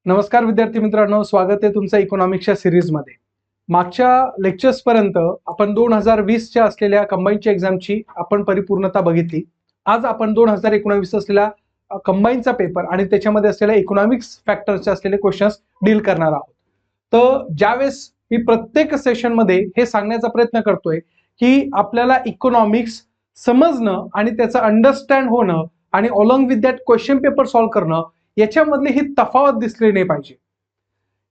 नमस्कार विद्यार्थी मित्रांनो, स्वागत आहे तुमचं इकॉनॉमिक्सच्या सिरीजमध्ये। मागच्या लेक्चर्स पर्यंत आपण 2020च्या असलेल्या कंबाईनच्या एक्झामची आपण परिपूर्णता बघितली। आज आपण 2019 असलेला कंबाईनचा पेपर आणि त्याच्यामध्ये असलेल्या इकॉनॉमिक्स फॅक्टर्सचे असलेले क्वेश्चन्स डील करणार आहोत। तर ज्यावेळेस मी प्रत्येक सेशनमध्ये हे सांगण्याचा प्रयत्न करतोय की आपल्याला इकॉनॉमिक्स समजणं आणि त्याचं अंडरस्टँड होणं आणि along with that question paper solve करणं याच्यामधली ही तफावत दिसली नाही पाहिजे।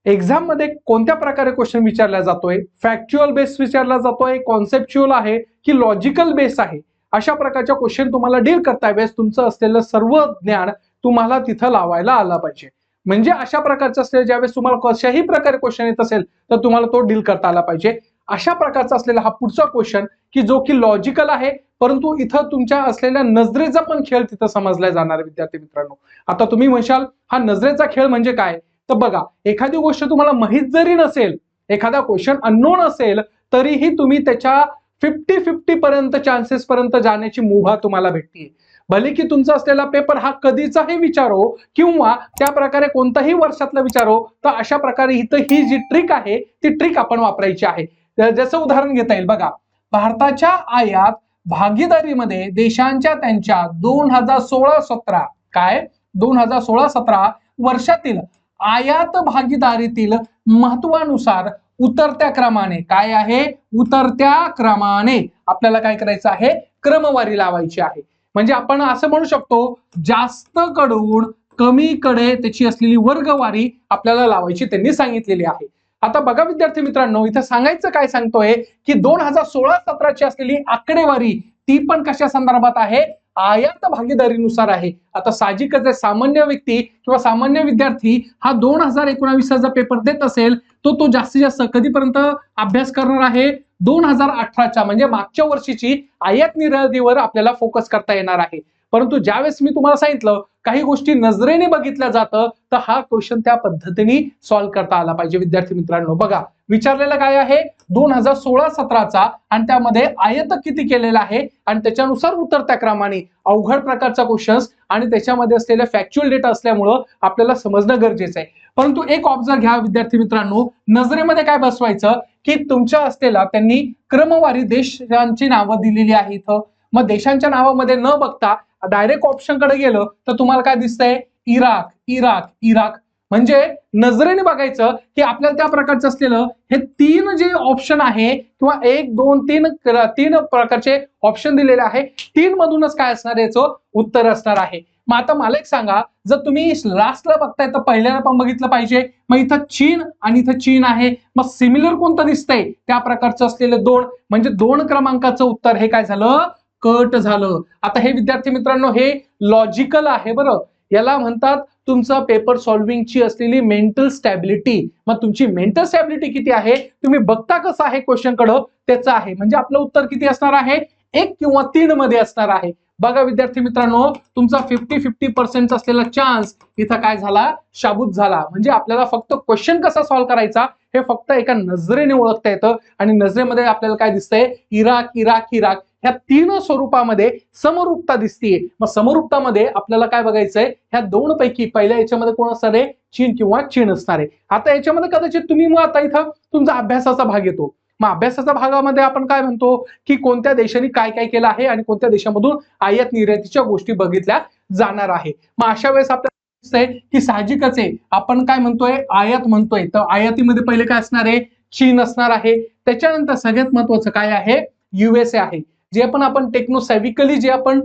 एक्झाम मध्ये कोणत्या प्रकारे क्वेश्चन विचारला जातोय, फॅक्च्युअल बेस विचारला जातोय, कॉन्सेप्च्युअल आहे की लॉजिकल बेस आहे, अशा प्रकारच्या क्वेश्चन तुम्हाला डील करता वेळेस तुमचं असलेलं सर्व ज्ञान तुम्हाला तिथं लावायला आलं पाहिजे। म्हणजे अशा प्रकारचं असलेलं ज्यावेळेस तुम्हाला कशाही प्रकारे क्वेश्चन येत असेल तर तुम्हाला तो डील करता आला पाहिजे। अशा प्रकारचा असलेला हा पुढचा क्वेश्चन की जो की लॉजिकल आहे, परंतु इथं तुमच्या असलेल्या नजरेचा पण खेळ तिथं समजला जाणार आहे। विद्यार्थी मित्रांनो, आता तुम्ही म्हणशाल हा नजरेचा खेळ म्हणजे काय? तर बघा, एखादी गोष्ट तुम्हाला माहित जरी नसेल, एखादा क्वेश्चन अननोन असेल, तरीही तुम्ही त्याच्या 50-50 पर्यंत चान्सेस पर्यंत जाण्याची मुभा तुम्हाला भेटते। भले की तुमचा असलेला पेपर हा कधीचाही विचारो किंवा त्या प्रकारे कोणताही वर्षातला विचारो, तर अशा प्रकारे इथं ही जी ट्रिक आहे ती ट्रिक आपण वापरायची आहे। जसं उदाहरण घेता येईल बघा, भारताच्या आयात भागीदारीमध्ये देशांच्या त्यांच्या 2016-17 काय 2016-17 वर्षातील आयात भागीदारीतील महत्वानुसार उतरत्या क्रमाने काय आहे, उतरत्या क्रमाने आपल्याला काय करायचं आहे, क्रमवारी लावायची आहे। म्हणजे आपण असं म्हणू शकतो, जास्त कडून कमीकडे त्याची असलेली वर्गवारी आपल्याला लावायची त्यांनी सांगितलेली आहे। आता बघा विद्यार्थी मित्रांनो, इथं सांगायचं काय सांगतोय की 2016-17 ची असलेली आकडेवारी ती पण कशा संदर्भात आहे, आयात भागीदारीनुसार आहे। आता साहजिकच आहे, सामान्य व्यक्ती किंवा सामान्य विद्यार्थी हा 2019 चा पेपर देत असेल तो जास्तीत जास्त कधीपर्यंत अभ्यास करणार आहे, 2018च्या म्हणजे मागच्या वर्षीची आयात निर्यातीवर आपल्याला फोकस करता येणार आहे। परंतु ज्यावेळेस मी तुम्हाला सांगितलं काही गोष्टी नजरेने बघितल्या जातं, तर हा क्वेश्चन त्या पद्धतीने सॉल्व्ह करता आला पाहिजे। विद्यार्थी मित्रांनो बघा, विचारलेलं काय आहे 2016-17चा आणि त्यामध्ये आयत किती केलेला आहे आणि त्याच्यानुसार उतरत्या क्रमाने अवघड प्रकारचा क्वेश्चन्स आणि त्याच्यामध्ये असलेला फॅक्च्युअल डेटा असल्यामुळं आपल्याला समजणं गरजेचं आहे। परंतु एक ऑब्झर्व घ्या विद्यार्थी मित्रांनो, नजरेमध्ये काय बसवायचं की तुमच्या असलेला त्यांनी क्रमवारी देशांची नावं दिलेली आहे इथं। मग देशांच्या नावामध्ये न बघता डायरेक्ट ऑप्शन कडे गेलं तर तुम्हाला काय दिसतंय, इराक इराक इराक। म्हणजे नजरेने बघायचं की आपल्याला त्या प्रकारचं असलेलं हे तीन जे ऑप्शन आहे किंवा 1 2 3 प्रकारचे ऑप्शन दिलेले आहे, तीन मधूनच काय असणार याचं उत्तर असणार आहे। मग आता मला एक सांगा, जर तुम्ही लास्टला बघताय तर पहिल्याला पण बघितलं पाहिजे। मग इथं चीन आणि इथं चीन आहे, मग सिमिलर कोणतं दिसतंय त्या प्रकारचं असलेलं 2 म्हणजे 2 क्रमांकाचं उत्तर हे काय झालं, कट झालं। आता हे विद्यार्थी मित्रांनो हे लॉजिकल आहे बरं, याला म्हणतात तुमचा पेपर सॉल्व्हिंगची असलेली मेंटल स्टॅबिलिटी। मग तुमची मेंटल स्टॅबिलिटी किती आहे, तुम्ही बघता कसं आहे क्वेश्चन कडं त्याचं आहे। म्हणजे आपलं उत्तर किती असणार आहे, 1 किंवा 3 मध्ये असणार आहे। बघा विद्यार्थी मित्रांनो, तुमचा 50-50% असलेला चान्स इथं काय झाला, शाबूत झाला। म्हणजे आपल्याला फक्त क्वेश्चन कसा सॉल्व्ह करायचा हे फक्त एका नजरेने ओळखता येतं आणि नजरेमध्ये आपल्याला काय दिसतंय, इराक इराक इराक ह्या तीन स्वरूपामध्ये समरूपता दिसतीये। मग समरूपतामध्ये आपल्याला काय बघायचंय, ह्या दोन पैकी पहिल्या याच्यामध्ये कोण असणार आहे, चीन किंवा चीन असणार आहे। आता याच्यामध्ये कदाचित तुम्ही मग आता इथं तुमचा अभ्यासाचा भाग येतो। मग अभ्यासाच्या भागामध्ये आपण काय म्हणतो की कोणत्या देशांनी काय काय केलं आहे आणि कोणत्या देशामधून आयात निर्यातीच्या गोष्टी बघितल्या जाणार आहे। मग अशा वेळेस आपल्याला दिसतंय की साहजिकच आहे, आपण काय म्हणतोय, आयात म्हणतोय, तर आयातीमध्ये पहिले काय असणार आहे, चीन असणार आहे। त्याच्यानंतर सगळ्यात महत्वाचं काय आहे, युएसए आहे। जे पण आपण टेक्नोसॅव्हिकली जे आपण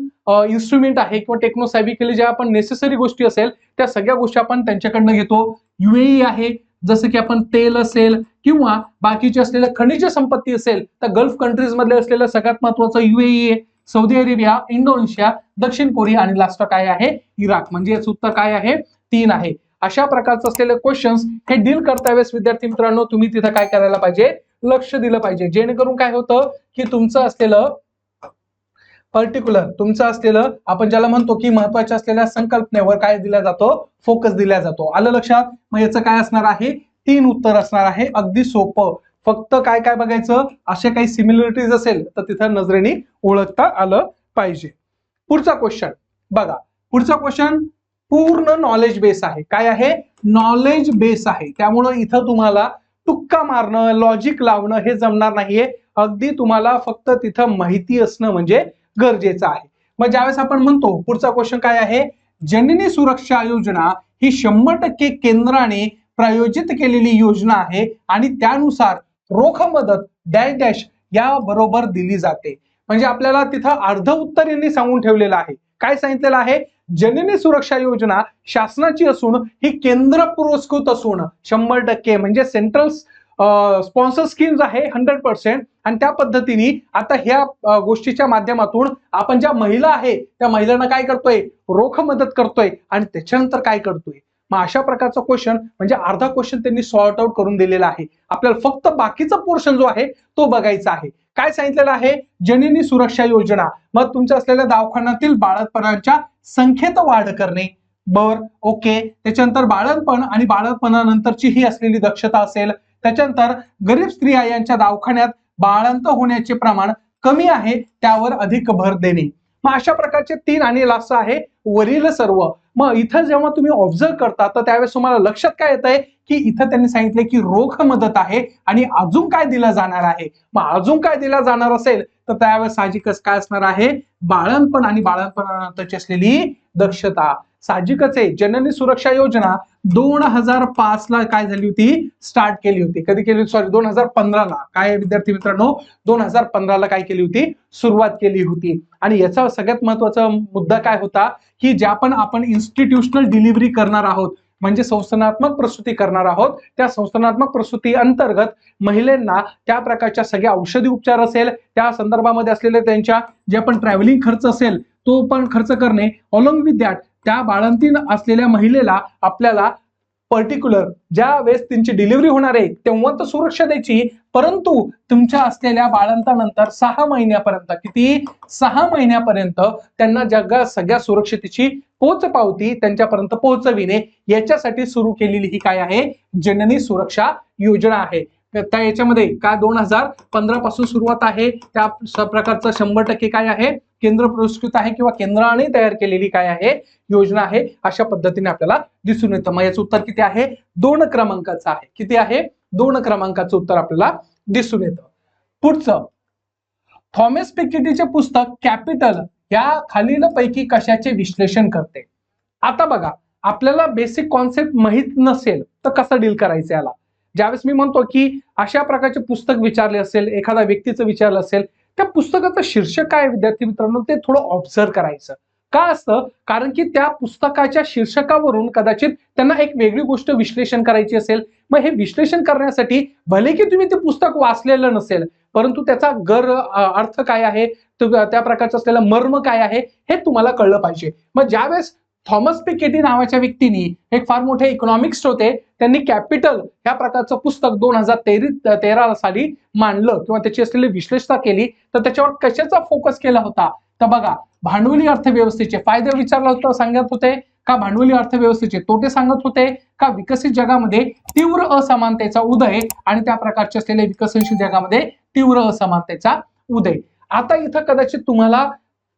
इन्स्ट्रुमेंट आहे किंवा टेक्नोसॅव्हिकली जे आपण नेसेसरी गोष्टी असेल त्या सगळ्या गोष्टी आपण त्यांच्याकडनं घेतो। युएई आहे, जसं की आपण तेल असेल किंवा बाकीचे असलेले खनिज संपत्ती असेल तर गल्फ कंट्रीज मधले असलेलं सगळ्यात महत्वाचं युएई आहे। सौदी अरेबिया, इंडोनेशिया, दक्षिण कोरिया आणि लास्ट काय आहे, इराक। म्हणजे याचं उत्तर काय आहे, 3 आहे। अशा प्रकारचं असलेले क्वेश्चन्स हे डील करता वेळेस विद्यार्थी मित्रांनो तुम्ही तिथं काय करायला पाहिजे, लक्ष दिलं पाहिजे। जेणेकरून काय होतं की तुमचं असलेलं पर्टिक्युलर तुमचं असलेलं आपण ज्याला म्हणतो की महत्वाच्या असलेल्या संकल्पनेवर काय दिला जातो, फोकस दिला जातो। आलं लक्षात? मग याचं काय असणार आहे, 3 उत्तर असणार आहे। अगदी सोपं, फक्त काय काय बघायचं, असे काही सिमिलरिटीज असेल तर तिथं नजरेने ओळखता आलं पाहिजे। पुढचा क्वेश्चन बघा, पुढचा क्वेश्चन पूर्ण नॉलेज बेस आहे. काय आहे? नॉलेज बेस आहे. त्यामुळे इथं तुम्हाला तुक्का मारणं, लॉजिक लावणं हे जमणार नाहीये. अगदी तुम्हाला फक्त तिथं माहिती असणं म्हणजे गरजेचं आहे. मग ज्यावेळेस आपण म्हणतो, पुढचा क्वेश्चन काय आहे, जननी सुरक्षा योजना ही 100% केंद्राने प्रायोजित केलेली योजना आहे आणि त्यानुसार रोख मदत डॅश डॅश या बरोबर दिली जाते. म्हणजे आपल्याला तिथं अर्ध उत्तर यांनी सांगून ठेवलेलं आहे. काय सांगितलेलं आहे? जननी सुरक्षा योजना शासनाची असून ही केंद्र पुरस्कृत असून 100% म्हणजे सेंट्रल स्पॉन्सर स्कीम्स आहे 100%. आणि त्या पद्धतीने आता ह्या गोष्टीच्या माध्यमातून आपण ज्या महिला आहे त्या महिलांना काय करतोय? रोख मदत करतोय. आणि त्याच्यानंतर काय करतोय? मग अशा प्रकारचा क्वेश्चन म्हणजे अर्धा क्वेश्चन त्यांनी सॉर्ट आउट करून दिलेला आहे. आपल्याला फक्त बाकीचा पोर्शन जो आहे तो बघायचा आहे. काय सांगितलेलं आहे? जननी सुरक्षा योजना. मग तुमच्या असलेल्या दवाखान्यातील बाळंतपणाच्या संख्येत वाढ करणे. बर, ओके. त्याच्यानंतर बाळंतपण आणि बाळंतपणानंतरची ही असलेली दक्षता असेल. त्याच्यानंतर गरीब स्त्रिया यांच्या दवाखान्यात बाळंत होण्याचे प्रमाण कमी आहे त्यावर अधिक भर देणे. मग अशा प्रकारचे 3 आणि लास्ट आहे वरील सर्व. मग इथं जेव्हा तुम्ही ऑब्झर्व करता तर त्यावेळेस तुम्हाला लक्षात काय येत आहे की इथं त्यांनी सांगितले की रोख मदत आहे आणि अजून काय दिलं जाणार आहे. मग अजून काय दिलं जाणार असेल तर त्यावेळेस साहजिकच काय असणार आहे? बाळंतपण आणि बाळंतपणानंतरची असलेली दक्षता. साहजिकच आहे जननी सुरक्षा योजना 2005 ला काय झाली होती? स्टार्ट केली होती. कधी केली होती? सॉरी 2015 ला. काय विद्यार्थी मित्रांनो? 2015 ला काय केली होती? सुरुवात केली होती. आणि याचा सगळ्यात महत्वाचा मुद्दा काय होता की ज्या पण आपण इन्स्टिट्यूशनल डिलिव्हरी करणार आहोत म्हणजे संस्थानात्मक प्रसूती करणार आहोत त्या संस्थानात्मक प्रसूती अंतर्गत महिलांना त्या प्रकारच्या सगळ्या औषधी उपचार असेल त्या संदर्भामध्ये असलेले त्यांच्या जे पण ट्रॅव्हलिंग खर्च असेल तो पण खर्च करणे अलॉंग विथ दॅट त्या बाळंतीण असलेल्या महिलेला आपल्याला पर्टिक्युलर ज्या वेळेस त्यांची डिलिव्हरी होणार आहे तेव्हा तर सुरक्षा द्यायची, परंतु तुमच्या असलेल्या बाळंतानंतर 6 महिन्यापर्यंत किती? 6 महिन्यापर्यंत त्यांना सगळ्या सुरक्षतेची पोचपावती त्यांच्यापर्यंत पोहोचविणे याच्यासाठी सुरू केलेली ही काय आहे? जननी सुरक्षा योजना आहे. त्या याच्यामध्ये काय 2015 पासून सुरुवात आहे. त्या प्रकारचं 100% काय आहे? केंद्र पुरस्कृत आहे किंवा केंद्राने तयार केलेली काय आहे? योजना आहे. अशा पद्धतीने आपल्याला दिसून येतं. मग याचं उत्तर किती आहे? 2 क्रमांकाचं आहे. किती आहे? 2 क्रमांकाचं उत्तर आपल्याला दिसून येतं. पुढचं, थॉमस पिकेटीचे पुस्तक कॅपिटल या खालीलपैकी कशाचे विश्लेषण करते? आता बघा, आपल्याला बेसिक कॉन्सेप्ट माहित नसेल तर कसं डील करायचं याला. ज्यावेळेस मी म्हणतो की अशा प्रकारचे पुस्तक विचारले असेल, एखाद्या व्यक्तीचं विचारलं असेल, त्या पुस्तकाचं शीर्षक काय विद्यार्थी मित्रांनो ते थोडं ऑब्झर्व करायचं. का असतं? कारण की त्या पुस्तकाच्या शीर्षकावरून कदाचित त्यांना एक वेगळी गोष्ट विश्लेषण करायची असेल. मग हे विश्लेषण करण्यासाठी भले की तुम्ही ते पुस्तक वाचलेलं नसेल परंतु त्याचा अर्थ काय आहे, त्या प्रकारचं असलेलं मर्म काय आहे हे तुम्हाला कळलं पाहिजे. मग ज्यावेळेस थॉमस पिकेटी नावाच्या व्यक्तीने एक फार मोठे इकॉनॉमिक्स होते, त्यांनी कॅपिटल या प्रकारचं पुस्तक 2013 साली मांडलं किंवा त्याची असलेली विश्लेषण केली. तर त्याच्यावर कशाचा फोकस केला होता? तर बघा, भांडवली अर्थव्यवस्थेचे फायदे विचारला होता, सांगत होते का भांडवली अर्थव्यवस्थेचे तोटे सांगत होते का विकसित जगामध्ये तीव्र असमानतेचा उदय आणि त्या प्रकारचे असलेले विकसनशील जगामध्ये तीव्र असमानतेचा उदय. आता इथं कदाचित तुम्हाला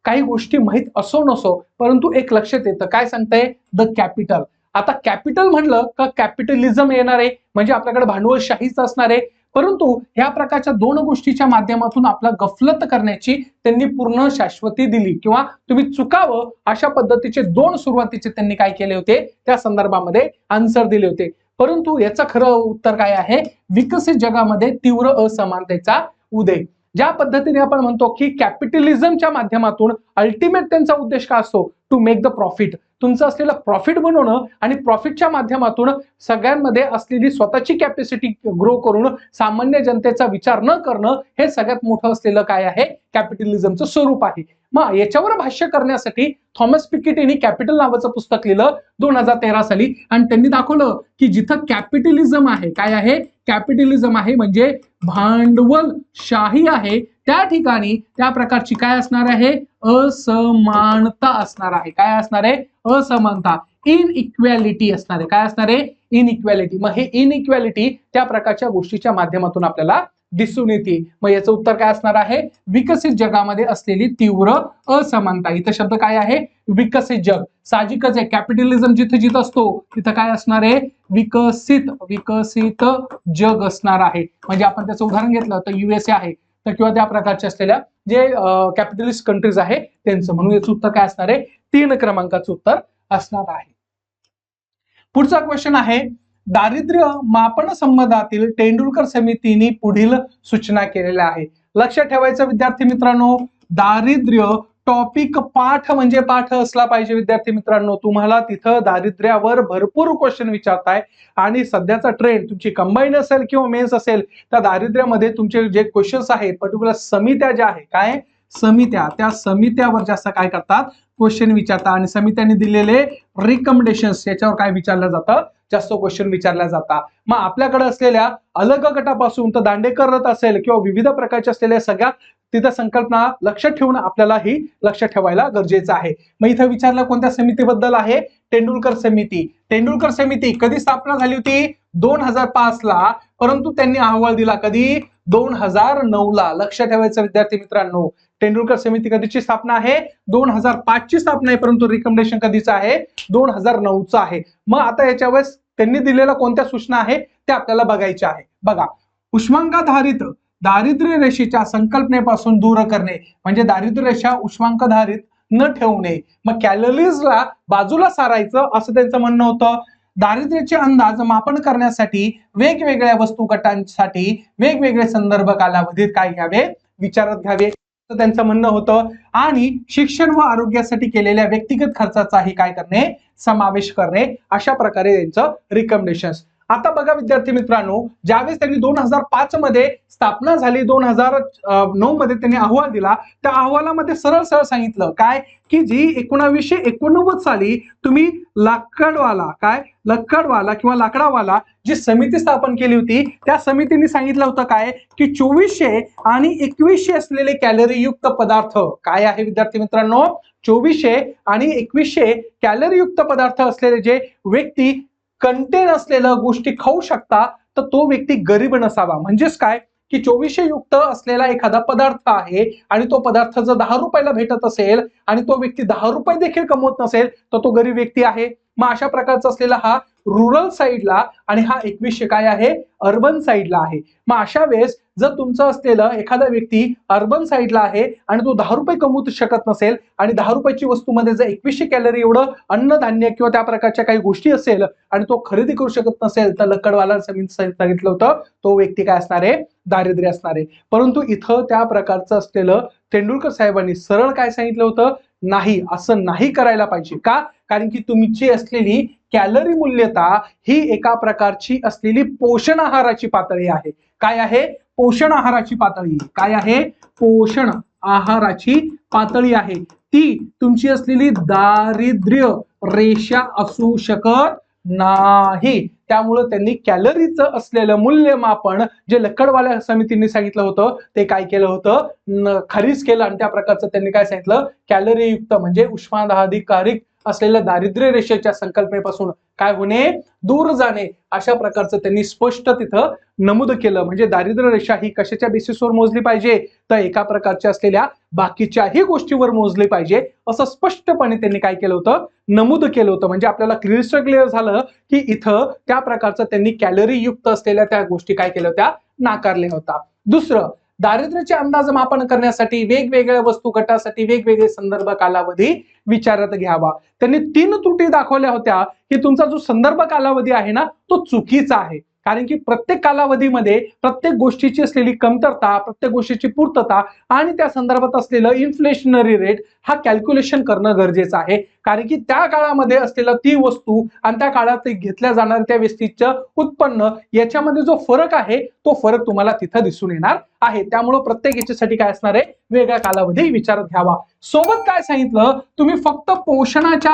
काही गोष्टी माहित असो नसो परंतु एक लक्षात येतं, काय सांगताय? The capital. आता कॅपिटल म्हणलं का कॅपिटलिझम येणार आहे म्हणजे आपल्याकडे भांडवलशाहीच असणार आहे. परंतु ह्या प्रकारच्या 2 गोष्टीच्या माध्यमातून आपला गफलत करण्याची त्यांनी पूर्ण शाश्वती दिली किंवा तुम्ही चुकावं अशा पद्धतीचे 2 सुरुवातीचे त्यांनी काय केले होते त्या संदर्भामध्ये आन्सर दिले होते. परंतु याचं खरं उत्तर काय आहे? विकसित जगामध्ये तीव्र असमानतेचा उदय. ज्या पद्धतीने आपण म्हणतो की कॅपिटलिझमच्या माध्यमातून अल्टिमेट त्यांचा उद्देश काय असतो? To make the profit. तुमचं असलेलं प्रॉफिट बनवणं आणि प्रॉफिटच्या माध्यमातून सगळ्यांमध्ये असलेली स्वतःची कॅपॅसिटी ग्रो करून सामान्य जनतेचा विचार न करणं हे सगळ्यात मोठं असलेलं काय आहे? कॅपिटलिझमचं स्वरूप आहे. मग याच्यावर भाष्य करण्यासाठी थॉमस पिकेटीने कॅपिटल नावाचं पुस्तक लिहिलं 2013 साली आणि त्यांनी दाखवलं की जिथं कॅपिटलिझम आहे, काय आहे? कॅपिटलिझम आहे म्हणजे भांडवलशाही आहे, त्या ठिकाणी त्या प्रकारची काय असणार आहे? असमानता असणार आहे. काय असणार आहे? असमानता, इनइक्वॅलिटी असणार आहे. काय असणार आहे? इनइक्वॅलिटी. मग हे इनइक्वॅलिटी त्या प्रकारच्या गोष्टीच्या माध्यमातून आपल्याला दिसून येते. मग याचं उत्तर काय असणार आहे? विकसित जगामध्ये असलेली तीव्र असमानता. इथं शब्द काय आहे? विकसित जग. साहजिकच आहे, कॅपिटलिझम जिथे जिथं असतो तिथं काय असणार आहे? विकसित जग असणार आहे. म्हणजे आपण त्याचं उदाहरण घेतलं तर USA आहे, तर किंवा त्या प्रकारचे असलेल्या जे कॅपिटलिस्ट कंट्रीज आहे त्यांचं. म्हणून याचं उत्तर काय असणार आहे? 3 क्रमांकाचं उत्तर असणार आहे. पुढचा क्वेश्चन आहे, दारिद्र्य मापन संबंधातील तेंडुलकर समितीने पुढील सूचना केलेल्या आहे. लक्षात ठेवायचं विद्यार्थी मित्रांनो, दारिद्र्य टॉपिक पाठ म्हणजे पाठ असला पाहिजे विद्यार्थी मित्रांनो. तुम्हाला तिथं दारिद्र्यावर भरपूर क्वेश्चन विचारताय आणि सध्याचा ट्रेंड तुमची कंबाईन असेल किंवा मेन्स असेल, त्या दारिद्र्यामध्ये तुमचे जे क्वेश्चन्स आहेत पर्टिक्युलर समित्या ज्या आहे, काय समित्या, त्या समित्यावर जास्त काय करतात? क्वेश्चन विचारतात आणि समित्यांनी दिलेले रिकमेंडेशन्स याच्यावर काय विचारलं जातं? जास्त क्वेश्चन विचारल्या जातात. मग आपल्याकडे असलेल्या अलग गटापासून तर दांडेकर रथ असेल किंवा विविध प्रकारच्या असलेल्या सगळ्या तिथं संकल्पना लक्षात ठेवून आपल्याला ही लक्षात ठेवायला गरजेचं आहे. मग इथं विचारलं कोणत्या समितीबद्दल आहे? तेंडुलकर समिती. तेंडुलकर समिती कधी स्थापना झाली होती? 2005 ला. परंतु त्यांनी अहवाल दिला कधी? 2009 ला. लक्षात ठेवायचं विद्यार्थी मित्रांनो, तेंडुलकर समिती कधीची स्थापना आहे? 2005 ची स्थापना आहे, परंतु रिकमेंडेशन कधीचं आहे? 2009 चं आहे. मग आता याच्या वेळेस त्यांनी दिलेल्या कोणत्या सूचना आहे त्या आपल्याला बघायच्या आहे. बघा, उष्मांकाधारित दारिद्र्य रेषेच्या संकल्पनेपासून दूर करणे, म्हणजे दारिद्र्य रेषा उष्मांकधारित न ठेवणे. मग कॅलरीजला बाजूला सारायचं असं त्यांचं म्हणणं होतं. दारिद्र्याचे अंदाज मापन करण्यासाठी वेगवेगळ्या वस्तू गटांसाठी वेगवेगळे संदर्भ कालावधीत काय घ्यावे? विचारात घ्यावे असं त्यांचं म्हणणं होतं. आणि शिक्षण व आरोग्यासाठी केलेल्या व्यक्तिगत खर्चाचाही काय करणे? समावेश करणे. अशा प्रकारे त्यांचं रिकमेंडेशन्स. आता बघा विद्यार्थी मित्रांनो, ज्यावेळेस त्यांनी 2005 मध्ये स्थापना झाली, 2009 मध्ये त्यांनी अहवाल दिला, त्या अहवालामध्ये सरळ सरळ सांगितलं काय की जी 1989 साली तुम्ही लक्कडवाला किंवा लाकडावाला जी समिती स्थापन केली होती, त्या समितीने सांगितलं होतं काय की 2400 आणि 2100 असलेले कॅलरी युक्त पदार्थ काय आहे विद्यार्थी मित्रांनो? 2400 आणि 2100 कॅलरी युक्त पदार्थ असलेले जे व्यक्ती कंटेन असलेल्या गोष्टी खाऊ शकता, तर तो व्यक्ती गरीब नसावा. म्हणजेच काय की 2400 युक्त असलेला एखादा पदार्थ आहे आणि तो पदार्थ जर 10 रुपयाला भेटत असेल आणि तो व्यक्ती 10 रुपये देखील कमवत नसेल, तर तो गरीब व्यक्ती आहे. मग अशा प्रकारचा असलेला हा रुरल साईडला आणि हा 2100 काय आहे? अर्बन साईडला आहे. मग अशा वेळेस जर तुमचं असलेलं एखादा व्यक्ती अर्बन साईडला आहे आणि तो 10 रुपये कमवू शकत नसेल आणि 10 रुपयाची वस्तूमध्ये जर 2100 कॅलरी एवढं अन्नधान्य किंवा त्या प्रकारच्या काही गोष्टी असेल आणि तो खरेदी करू शकत नसेल, तर लक्कडवाला सांगितलं होतं तो व्यक्ती काय असणार आहे? दारिद्र्य असणार आहे. परंतु इथं त्या प्रकारचं असलेलं तेंडुलकर साहेबांनी सरळ काय सांगितलं होतं? नाही, असं नाही करायला पाहिजे. का? कारण की तुमची असलेली कॅलरी मूल्यता ही एका प्रकारची असलेली पोषण आहाराची पातळी आहे. काय आहे? पोषण आहाराची पातळी. काय आहे? पोषण आहाराची पातळी आहे. ती तुमची असलेली दारिद्र्य रेषा असू शकत नाही. त्यामुळे त्यांनी कॅलरीचं असलेलं मूल्यमापन जे लक्कडवाल्या समितीने सांगितलं होतं ते काय केलं होतं? खारिज केलं. आणि त्या प्रकारचं त्यांनी काय सांगितलं? कॅलरी युक्त म्हणजे उष्मांकाधिकारिक असलेल्या दारिद्र्य रेषेच्या संकल्पनेपासून काय होणे? दूर जाणे. अशा प्रकारचं त्यांनी स्पष्ट तिथं नमूद केलं. म्हणजे दारिद्र्य रेषा ही कशाच्या बेसिसवर मोजली पाहिजे? तर एका प्रकारच्या असलेल्या बाकीच्याही गोष्टीवर मोजली पाहिजे असं स्पष्टपणे त्यांनी काय केलं होतं? नमूद केलं होतं. म्हणजे आपल्याला क्लिअर झालं की इथं त्या प्रकारचं त्यांनी कॅलरी युक्त असलेल्या त्या गोष्टी काय केल्या होत्या? नाकारल्या होत्या. दुसरं, दारिद्र्याचे अंदाज मापन करण्यासाठी वेगवेगळ्या वस्तू गटासाठी वेगवेगळे संदर्भ कालावधी विचारात घ्यावा. त्यांनी 3 त्रुटी दाखवल्या होत्या की तुमचा जो संदर्भ कालावधी आहे ना तो चुकीचा आहे. कारण की प्रत्येक कालावधीमध्ये प्रत्येक गोष्टीची असलेली कमतरता, प्रत्येक गोष्टीची पूर्तता आणि त्या संदर्भात असलेलं इन्फ्लेशनरी रेट हा कॅल्क्युलेशन करणं गरजेचं आहे. कारण की त्या काळामध्ये असलेला ती वस्तू आणि त्या काळात घेतल्या जाणाऱ्या त्या व्यक्तीचं उत्पन्न याच्यामध्ये जो फरक आहे तो फरक तुम्हाला तिथं दिसून येणार आहे. त्यामुळे प्रत्येक याच्यासाठी काय असणार आहे? वेगळा कालावधी विचारात घ्यावा. सोबत काय सांगितलं? तुम्ही फक्त पोषणाच्या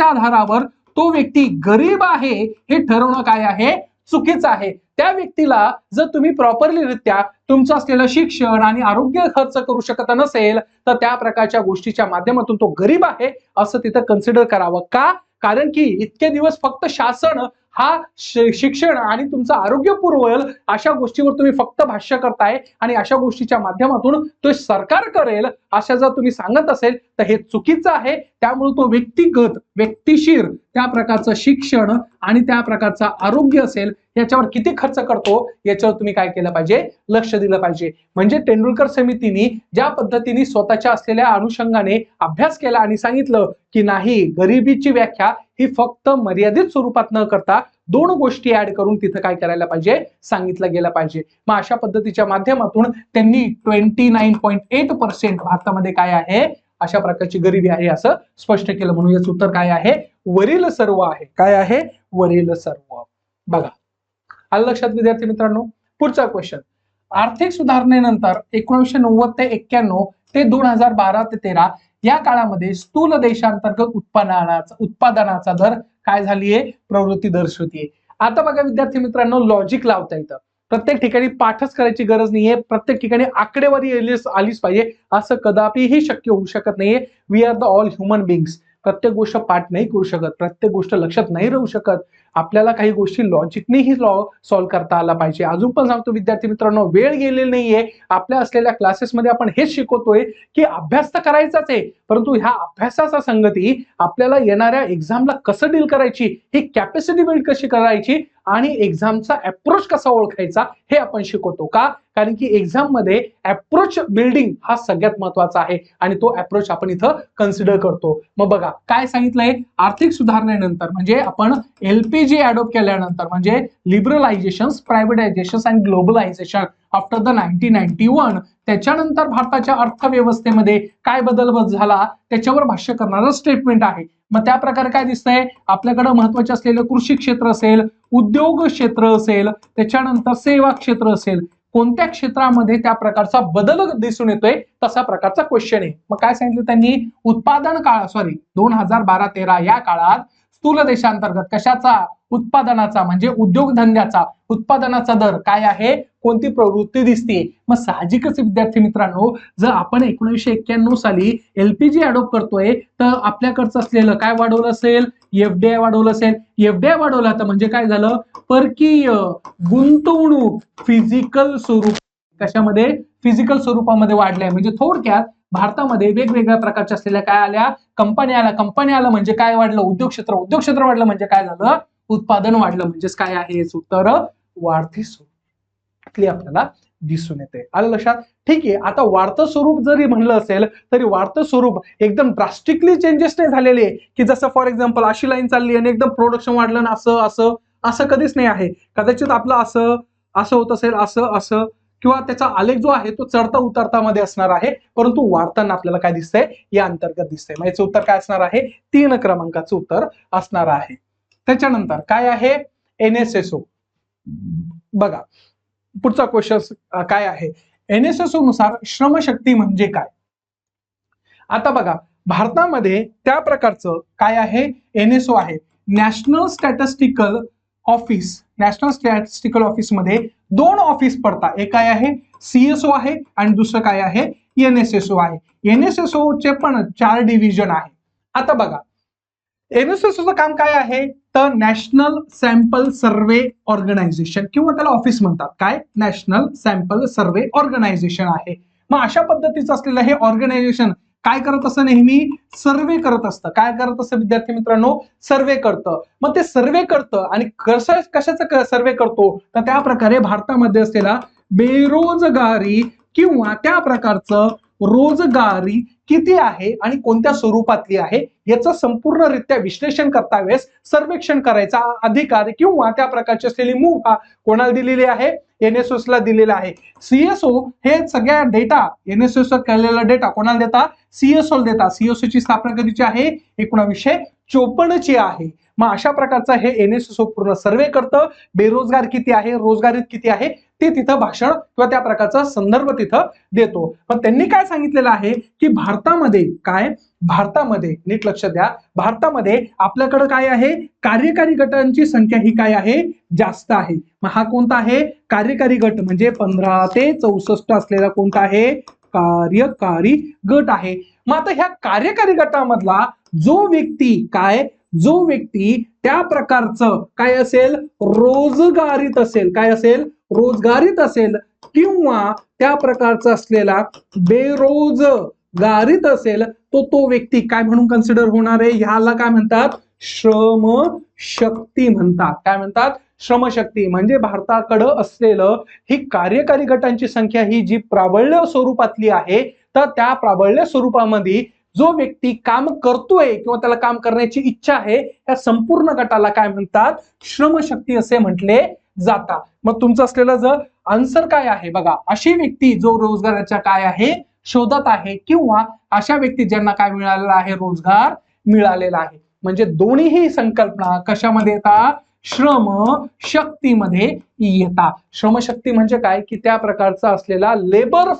आधारावर तो व्यक्ती गरीब आहे हे ठरवणं काय आहे? चुकीचं आहे. त्या व्यक्तीला जर तुम्ही प्रॉपरली रित्या तुमचं असलेलं शिक्षण आणि आरोग्य खर्च करू शकत नसेल, तर त्या प्रकारच्या गोष्टीच्या माध्यमातून तो गरीब आहे असं तिथं कन्सिडर करावं. का? कारण की इतके दिवस फक्त शासन हा शिक्षण आणि तुमचं आरोग्य पुरवेल अशा गोष्टीवर तुम्ही फक्त भाष्य करताय आणि अशा गोष्टीच्या माध्यमातून तो सरकार करेल अशा जर तुम्ही सांगत असेल तर हे चुकीचं आहे. त्यामुळे तो व्यक्तिगत व्यक्तिशीर त्या प्रकारचं शिक्षण आणि त्या प्रकारचा आरोग्य असेल याच्यावर किती खर्च करतो याच्यावर तुम्ही काय केलं पाहिजे, लक्ष दिलं पाहिजे. म्हणजे तेंडुलकर समितीने ज्या पद्धतीने स्वतःच्या असलेल्या अनुषंगाने अभ्यास केला आणि सांगितलं की नाही, गरिबीची व्याख्या ही फक्त मर्यादित स्वरूपात न करता दोन गोष्टी ऍड करून तिथं काय करायला पाहिजे, सांगितलं गेलं पाहिजे. मग अशा पद्धतीच्या माध्यमातून त्यांनी 29.8% भारतामध्ये काय आहे, अशा प्रकारची गरिबी आहे असं स्पष्ट केलं. म्हणून याचं उत्तर काय आहे, वरील सर्व आहे. काय आहे, वरील सर्व. बघा आलं लक्षात विद्यार्थी मित्रांनो. पुढचा क्वेश्चन, आर्थिक सुधारणेनंतर 1990 ते 91 ते 2012 ते 13 या काळामध्ये स्थूल देशांतर्गत उत्पादनाचा दर काय झालीये, प्रवृत्ती दर्शवतीये. आता बघा विद्यार्थी मित्रांनो, लॉजिक लावता येतं. प्रत्येक ठिकाणी पाठच करायची गरज नाहीये, प्रत्येक ठिकाणी आकडेवारी आलीच पाहिजे असं कदापिही शक्य होऊ शकत नाहीये. We are the all human beings. प्रत्येक गोष्ट पाठ नाही करू शकत, प्रत्येक गोष्ट लक्षात नाही राहू शकत. आपल्याला काही गोष्टी लॉजिकनेही सॉल्व्ह करता आला पाहिजे. अजून पण सांगतो विद्यार्थी मित्रांनो, वेळ गेलेली नाहीये. आपल्या असलेल्या क्लासेसमध्ये आपण हेच शिकवतोय की अभ्यास तर करायचाच आहे, परंतु ह्या अभ्यासाचा संगती आपल्याला येणाऱ्या एक्झामला कसं डील करायची, ही कॅपॅसिटी बिल्ड कशी करायची आणि एक्झामचा अप्रोच कसा ओळखायचा हे आपण शिकवतो. का? कारण की एक्झाम मध्ये अप्रोच बिल्डिंग हा सगळ्यात महत्वाचा आहे आणि तो अप्रोच आपण इथं कन्सिडर करतो. मग बघा काय सांगितलंय, आर्थिक सुधारणेनंतर म्हणजे आपण LPG अडॉप्ट केल्यानंतर म्हणजे liberalisation, privatisation and globalisation after the 1991 त्याच्यानंतर भारताच्या अर्थव्यवस्थेमध्ये काय बदल झाला त्याच्यावर भाष्य करणारं स्टेटमेंट आहे. मग त्या प्रकारे काय दिसतंय, आपल्याकडे महत्वाचे असलेले कृषी क्षेत्र असेल, उद्योग क्षेत्र असेल, त्याच्यानंतर सेवा क्षेत्र असेल, कोणत्या क्षेत्रामध्ये त्या प्रकारचा बदल दिसून येतोय तसा प्रकारचा क्वेश्चन आहे. मग काय सांगितलं त्यांनी, उत्पादन काळ 2012-13 या काळात स्थूल देशांतर्गत कशाचा, उत्पादनाचा म्हणजे उद्योगधंद्याचा उत्पादनाचा दर काय आहे, कोणती प्रवृत्ती दिसते. मग साहजिकच विद्यार्थी मित्रांनो, जर आपण 1991 साली LPG अडॉप्ट करतोय तर आपल्याकडचं असलेलं काय वाढवलं असेल, FDI वाढवलं असेल. FDI वाढवलं तर म्हणजे काय झालं, परकीय गुंतवणूक फिजिकल स्वरूप, कशामध्ये, फिजिकल स्वरूपामध्ये वाढलंय. म्हणजे थोडक्यात भारतामध्ये वेगवेगळ्या प्रकारच्या असलेल्या काय आल्या, कंपन्या आल्या म्हणजे काय वाढलं, उद्योग क्षेत्र वाढलं म्हणजे काय झालं, उत्पादन वाढलं. म्हणजेच काय आहे उत्तर, वाढती स्वरूप आपल्याला दिसून येते. आलं लक्षात. ठीक आहे, आता वाढतं स्वरूप जरी म्हणलं असेल तरी वाढतं स्वरूप एकदम ड्रास्टिकली चेंजेस नाही झालेले की जसं फॉर एक्झाम्पल अशी लाईन चालली आणि एकदम प्रोडक्शन वाढलं ना असं असं असं कधीच नाही आहे. कदाचित आपलं असं असं होत असेल, असं असं, किंवा त्याचा आलेख जो आहे तो चढता उतरता मध्ये असणार आहे, परंतु वाढताना आपल्याला काय दिसतंय, या अंतर्गत दिसतंय. मग याचं उत्तर काय असणार आहे, 3 क्रमांकाचं उत्तर असणार आहे. त्याच्यानंतर काय आहे, NSSO. बघा पुढचा क्वेश्चन काय आहे, NSSO नुसार श्रमशक्ती म्हणजे काय. आता बघा भारतामध्ये त्या प्रकारचं काय आहे, NSO आहे, national statistical office. National statistical office मध्ये 2 ऑफिस पडतात, एक काय आहे CSO आहे आणि दुसरं काय आहे NSSO आहे. NSSO चे पण 4 डिव्हिजन आहे. आता बघा NSSOचं काम काय आहे, तर नॅशनल सॅम्पल सर्वे ऑर्गनायझेशन किंवा त्याला ऑफिस म्हणतात. काय, नॅशनल सॅम्पल सर्वे ऑर्गनायझेशन आहे. मग अशा पद्धतीचं असलेलं हे ऑर्गनायझेशन काय करत असतं, नेहमी सर्वे करत असतं. काय करत असतं विद्यार्थी मित्रांनो, सर्वे करतं. मग ते सर्वे करतं आणि कशाचं सर्वे करतो, तर त्या प्रकारे भारतामध्ये असलेला बेरोजगारी किंवा त्या प्रकारचं रोजगारी किती आहे आणि कोणत्या स्वरूपातली आहे याचं संपूर्णरित्या विश्लेषण करता वेळेस सर्वेक्षण करायचा अधिकार किंवा त्या प्रकारची असलेली मुभा कोणाला दिलेली आहे, NSSO ला दिलेला आहे. CSO हे सगळ्या डेटा NSSO केलेला डेटा कोणाला देता, CSO ला देता. CSO ची स्थापना कधीची आहे, 1954 ची आहे. मग अशा प्रकारचा हे NSSO पूर्ण सर्वे करतं. बेरोजगार किती आहे, रोजगारीत किती आहे ते तिथं भाषण किंवा त्या प्रकारचा संदर्भ तिथं देतो. पण त्यांनी काय सांगितलेलं आहे की भारतामध्ये काय, भारतामध्ये नीट लक्ष द्या, भारतामध्ये आपल्याकडे काय आहे, कार्यकारी गटांची संख्या ही काय आहे, जास्त आहे. मग हा कोणता आहे, कार्यकारी गट म्हणजे 15 ते 64 असलेला कोणता आहे, कार्यकारी गट आहे. मग आता ह्या कार्यकारी गटामधला जो व्यक्ती काय जो व्यक्ती त्या प्रकारचं काय असेल, रोजगारीत असेल, काय असेल, रोजगारीत असेल किंवा त्या प्रकारचा असलेला बेरोजगारीत असेल, तो व्यक्ती काय म्हणून कन्सिडर होणार आहे, ह्याला काय म्हणतात, श्रमशक्ती म्हणतात. काय म्हणतात, श्रमशक्ती. म्हणजे भारताकडं असलेलं ही कार्यकारी गटांची संख्या ही जी प्राबल्य स्वरूपातली आहे, तर त्या प्राबल्य स्वरूपामध्ये जो व्यक्ती काम करतोय किंवा त्याला काम करण्याची इच्छा आहे, या संपूर्ण गटाला काय म्हणतात, श्रमशक्ती असे म्हटले जातात. मग तुमचं असलेलं जर आन्सर काय आहे बघा, अशी व्यक्ती जो रोजगाराच्या काय आहे, शोधात आहे किंवा अशा व्यक्ती ज्यांना काय मिळालेला आहे, रोजगार मिळालेला आहे. म्हणजे दोन्हीही संकल्पना कशामध्ये येतात, श्रम शक्तीमध्ये येतात. श्रमशक्ती म्हणजे काय की त्या प्रकारचा असलेला labour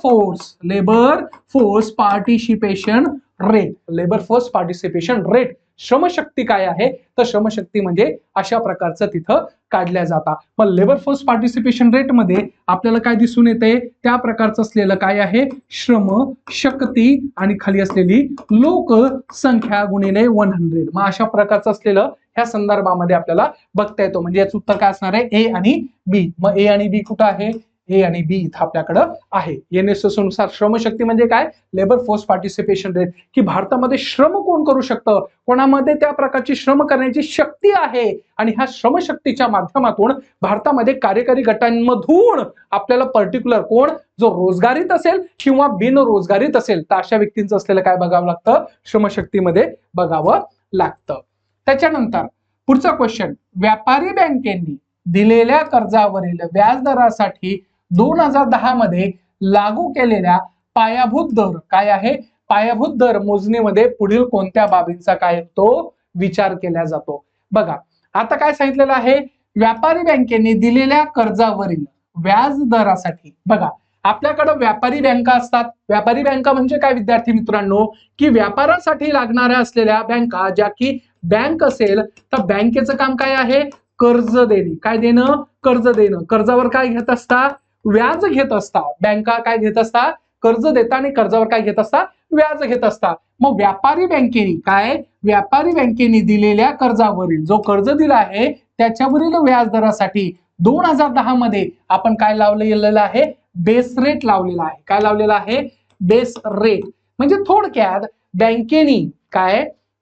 force participation rate, labour force participation rate श्रमशक्ती काय आहे, तर श्रमशक्ती म्हणजे अशा प्रकारचं तिथं काढल्या जातात. मग लेबर फोर्स पार्टिसिपेशन रेट मध्ये आपल्याला काय दिसून येते, त्या प्रकारचं असलेलं काय आहे, श्रमशक्ती आणि खाली असलेली लोकसंख्या गुणिले 100. मग अशा प्रकारचं असलेलं ह्या संदर्भामध्ये आपल्याला बघता येतो. म्हणजे याचं उत्तर काय असणार आहे, ए आणि बी. मग ए आणि बी कुठं आहे, ए आणि बी इथं आपल्याकडं आहे. एनएसएस नुसार श्रमशक्ती म्हणजे काय, लेबर फोर्स पार्टिसिपेशन रेट, की भारतामध्ये श्रम कोण करू शकतं, कोणामध्ये त्या प्रकारची श्रम करण्याची शक्ती आहे, आणि ह्या श्रमशक्तीच्या माध्यमातून भारतामध्ये कार्यकारी गटांमधून आपल्याला पर्टिक्युलर कोण जो रोजगारीत असेल किंवा बिनरोजगारीत असेल, तर अशा व्यक्तींचं असलेलं काय बघावं लागतं, श्रमशक्तीमध्ये बघावं लागतं. त्याच्यानंतर पुढचा क्वेश्चन, व्यापारी बँकेंनी दिलेल्या कर्जावरील व्याजदरासाठी 2010 मध्ये लागू केलेल्या पायाभूत दर काय आहे, पायाभूत दर मोजणीमध्ये पुढील कोणत्या बाबींचा काय तो विचार केला जातो. बघा आता काय सांगितलेलं आहे, व्यापारी बँकेने दिलेल्या कर्जावरील व्याजदरासाठी. बघा आपल्याकडे व्यापारी बँका असतात. व्यापारी बँका म्हणजे काय विद्यार्थी मित्रांनो, की व्यापारासाठी लागणाऱ्या असलेल्या बँका, ज्या की बँक असेल तर बँकेचं काम काय आहे, कर्ज देणे. काय देणं, कर्ज देणं. कर्जावर काय घेत असता, व्याज घेत असता. बँका काय घेत असता, कर्ज देता आणि कर्जावर काय घेत असता, व्याज घेत असता. मग व्यापारी बँकेने काय, व्यापारी बँकेने दिलेल्या कर्जावरील जो कर्ज दिला आहे त्याच्यावरील व्याजदरासाठी 2010 मध्ये आपण काय लावलेलं आहे, बेस रेट लावलेला आहे. काय लावलेला आहे, बेस रेट. म्हणजे थोडक्यात